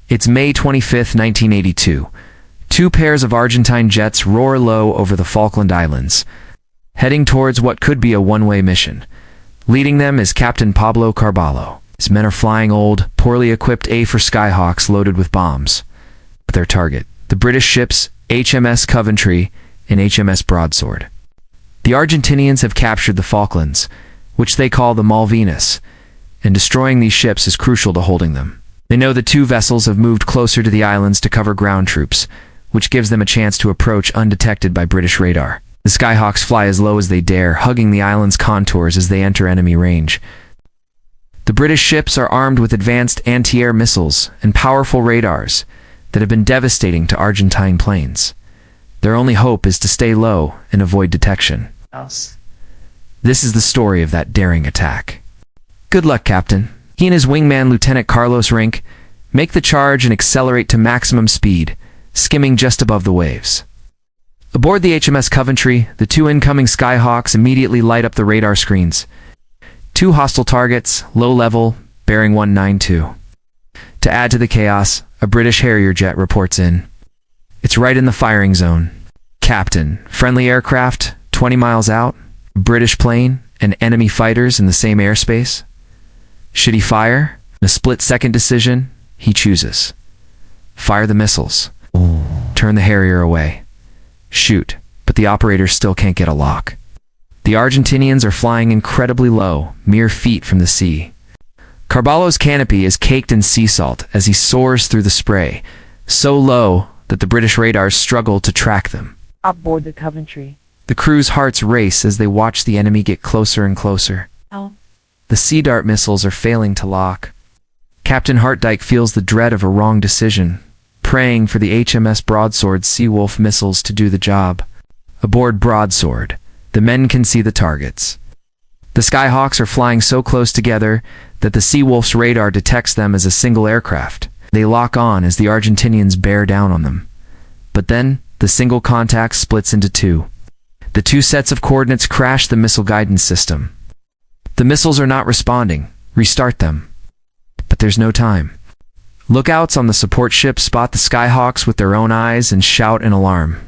It's May 25, 1982. Two pairs of Argentine jets roar low over the Falkland Islands, heading towards what could be a one-way mission. Leading them is Captain Pablo Carballo. His men are flying old, poorly equipped A4 Skyhawks loaded with bombs. But their target, the British ships HMS Coventry and HMS Broadsword. The Argentinians have captured the Falklands, which they call the Malvinas, and destroying these ships is crucial to holding them. They know the two vessels have moved closer to the islands to cover ground troops, which gives them a chance to approach undetected by British radar. The Skyhawks fly as low as they dare, hugging the island's contours as they enter enemy range. The British ships are armed with advanced anti-air missiles and powerful radars that have been devastating to Argentine planes. Their only hope is to stay low and avoid detection. This is the story of that daring attack. Good luck, Captain. He and his wingman, Lieutenant Carlos Rink, make the charge and accelerate to maximum speed, skimming just above the waves. Aboard the HMS Coventry, the two incoming Skyhawks immediately light up the radar screens. Two hostile targets, low level, bearing 192. To add to the chaos, a British Harrier jet reports in. It's right in the firing zone. Captain, friendly aircraft, 20 miles out, British plane, and enemy fighters in the same airspace. Should he fire? In a split-second decision, he chooses. Fire the missiles. Turn the Harrier away. Shoot, but the operators still can't get a lock. The Argentinians are flying incredibly low, mere feet from the sea. Carballo's canopy is caked in sea salt as he soars through the spray, so low that the British radars struggle to track them. Aboard the Coventry. The crew's hearts race as they watch the enemy get closer and closer. The Sea Dart missiles are failing to lock. Captain Hartdyke feels the dread of a wrong decision, praying for the HMS Broadsword Seawolf missiles to do the job. Aboard Broadsword, the men can see the targets. The Skyhawks are flying so close together that the Seawolf's radar detects them as a single aircraft. They lock on as the Argentinians bear down on them. But then, the single contact splits into two. The two sets of coordinates crash the missile guidance system. The missiles are not responding. Restart them. But there's no time. Lookouts on the support ship spot the Skyhawks with their own eyes and shout in alarm.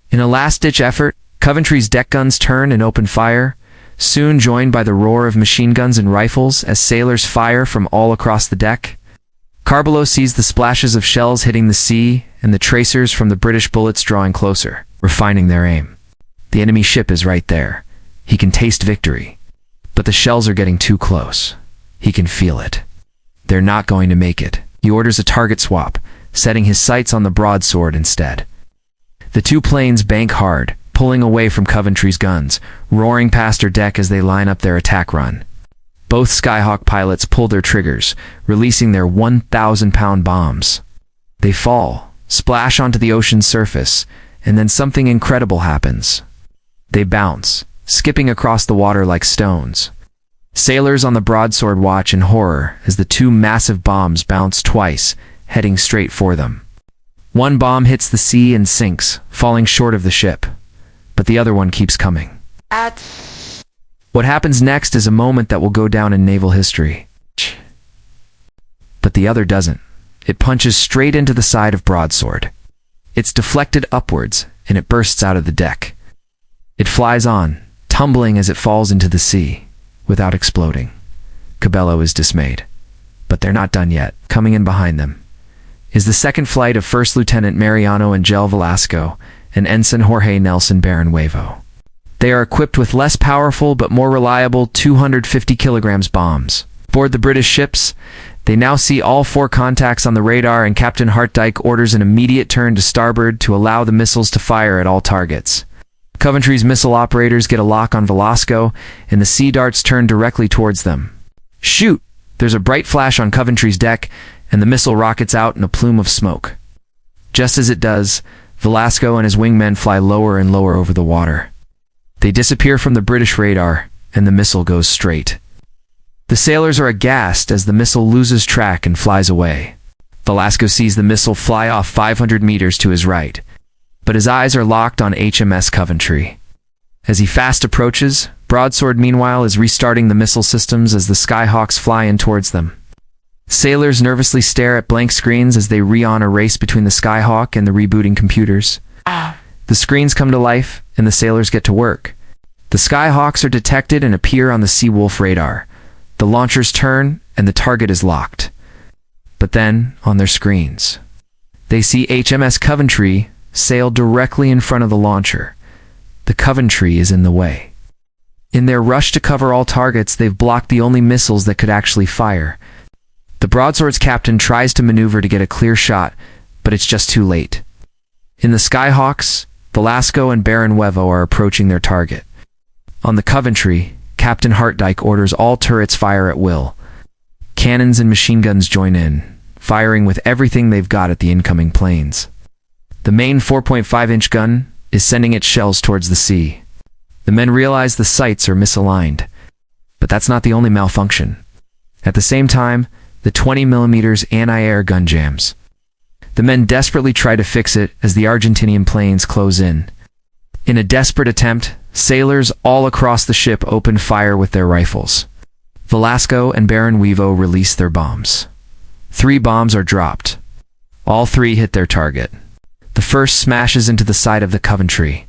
In a last-ditch effort, Coventry's deck guns turn and open fire, soon joined by the roar of machine guns and rifles as sailors fire from all across the deck. Carballo sees the splashes of shells hitting the sea and the tracers from the British bullets drawing closer, refining their aim. The enemy ship is right there. He can taste victory. But the shells are getting too close. He can feel it. They're not going to make it. He orders a target swap, setting his sights on the Broadsword instead. The two planes bank hard, pulling away from Coventry's guns, roaring past her deck as they line up their attack run. Both Skyhawk pilots pull their triggers, releasing their 1,000-pound bombs. They fall, splash onto the ocean's surface, and then something incredible happens. They bounce, skipping across the water like stones. Sailors on the Broadsword watch in horror as the two massive bombs bounce twice, heading straight for them. One bomb hits the sea and sinks, falling short of the ship. But the other one keeps coming. What happens next is a moment that will go down in naval history. But the other doesn't. It punches straight into the side of Broadsword. It's deflected upwards, and it bursts out of the deck. It flies on, tumbling as it falls into the sea, without exploding. Carballo is dismayed. But they're not done yet. Coming in behind them is the second flight of First Lieutenant Mariano Angel Velasco and Ensign Jorge Nelson Barrenuevo. They are equipped with less powerful but more reliable 250 kilograms bombs. Aboard the British ships, they now see all four contacts on the radar, and Captain Hartdyke orders an immediate turn to starboard to allow the missiles to fire at all targets. Coventry's missile operators get a lock on Velasco, and the Sea Darts turn directly towards them. Shoot! There's a bright flash on Coventry's deck, and the missile rockets out in a plume of smoke. Just as it does, Velasco and his wingmen fly lower and lower over the water. They disappear from the British radar, and the missile goes straight. The sailors are aghast as the missile loses track and flies away. Velasco sees the missile fly off 500 meters to his right, but his eyes are locked on HMS Coventry. As he fast approaches, Broadsword meanwhile is restarting the missile systems as the Skyhawks fly in towards them. Sailors nervously stare at blank screens as they re-on a race between the Skyhawk and the rebooting computers. The screens come to life, and the sailors get to work. The Skyhawks are detected and appear on the Seawolf radar. The launchers turn, and the target is locked. But then, on their screens, they see HMS Coventry sail directly in front of the launcher. The Coventry is in the way. In their rush to cover all targets, they've blocked the only missiles that could actually fire. The Broadsword's captain tries to maneuver to get a clear shot, but it's just too late. In the Skyhawks, Velasco and Baron Wevo are approaching their target. On the Coventry, Captain Hartdyke orders all turrets fire at will. Cannons and machine guns join in, firing with everything they've got at the incoming planes. The main 4.5-inch gun is sending its shells towards the sea. The men realize the sights are misaligned, but that's not the only malfunction. At the same time, the 20mm anti-air gun jams. The men desperately try to fix it as the Argentinian planes close in. In a desperate attempt, sailors all across the ship open fire with their rifles. Velasco and Baron Wevo release their bombs. 3 bombs are dropped. All 3 hit their target. The first smashes into the side of the Coventry,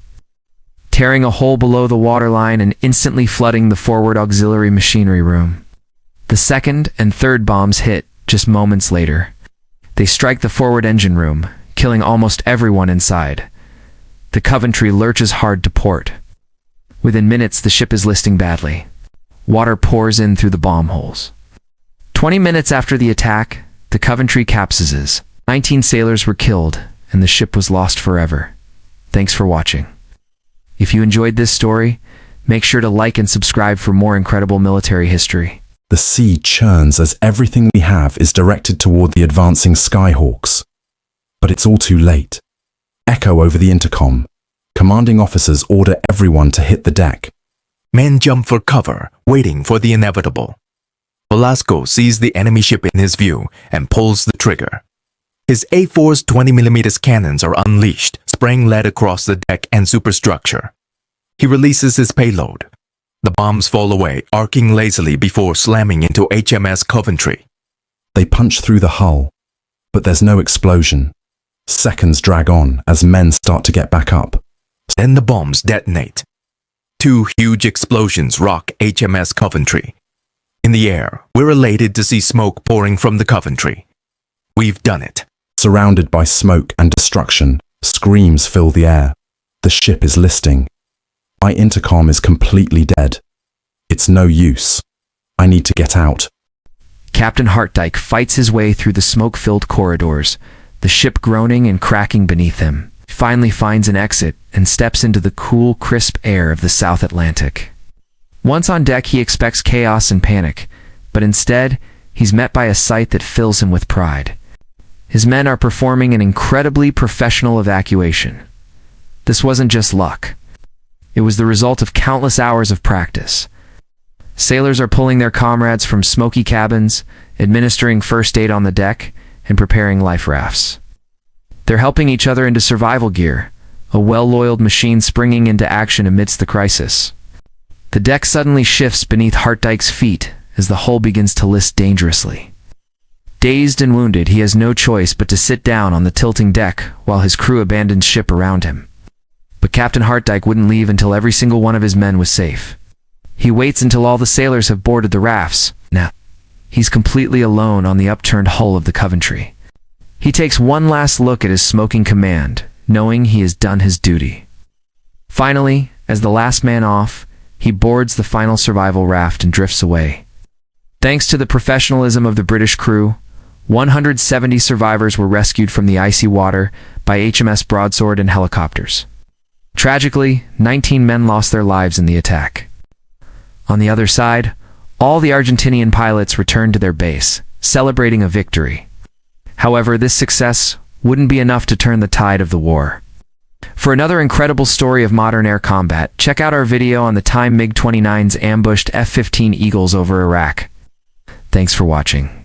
tearing a hole below the waterline and instantly flooding the forward auxiliary machinery room. The second and third bombs hit just moments later. They strike the forward engine room, killing almost everyone inside. The Coventry lurches hard to port. Within minutes, the ship is listing badly. Water pours in through the bomb holes. 20 minutes after the attack, the Coventry capsizes. 19 sailors were killed, and the ship was lost forever. Thanks for watching. If you enjoyed this story, make sure to like and subscribe for more incredible military history. The sea churns as everything we have is directed toward the advancing Skyhawks. But it's all too late. Echo over the intercom. Commanding officers order everyone to hit the deck. Men jump for cover, waiting for the inevitable. Velasco sees the enemy ship in his view and pulls the trigger. His A4's 20mm cannons are unleashed, spraying lead across the deck and superstructure. He releases his payload. The bombs fall away, arcing lazily before slamming into HMS Coventry. They punch through the hull, but there's no explosion. Seconds drag on as men start to get back up. Then the bombs detonate. 2 huge explosions rock HMS Coventry. In the air, we're elated to see smoke pouring from the Coventry. We've done it. Surrounded by smoke and destruction, screams fill the air. The ship is listing. My intercom is completely dead. It's no use. I need to get out. Captain Hartdyke fights his way through the smoke-filled corridors, the ship groaning and cracking beneath him. Finally finds an exit and steps into the cool, crisp air of the South Atlantic. Once on deck, he expects chaos and panic, but instead, he's met by a sight that fills him with pride. His men are performing an incredibly professional evacuation. This wasn't just luck. It was the result of countless hours of practice. Sailors are pulling their comrades from smoky cabins, administering first aid on the deck, and preparing life rafts. They're helping each other into survival gear, a well-oiled machine springing into action amidst the crisis. The deck suddenly shifts beneath Hartdyke's feet as the hull begins to list dangerously. Dazed and wounded, he has no choice but to sit down on the tilting deck while his crew abandons ship around him. But Captain Hartdyke wouldn't leave until every single one of his men was safe. He waits until all the sailors have boarded the rafts. Now, he's completely alone on the upturned hull of the Coventry. He takes one last look at his smoking command, knowing he has done his duty. Finally, as the last man off, he boards the final survival raft and drifts away. Thanks to the professionalism of the British crew, 170 survivors were rescued from the icy water by HMS Broadsword and helicopters. Tragically, 19 men lost their lives in the attack. On the other side, all the Argentinian pilots returned to their base, celebrating a victory. However, this success wouldn't be enough to turn the tide of the war. For another incredible story of modern air combat, check out our video on the time MiG-29s ambushed F-15 Eagles over Iraq. Thanks for watching.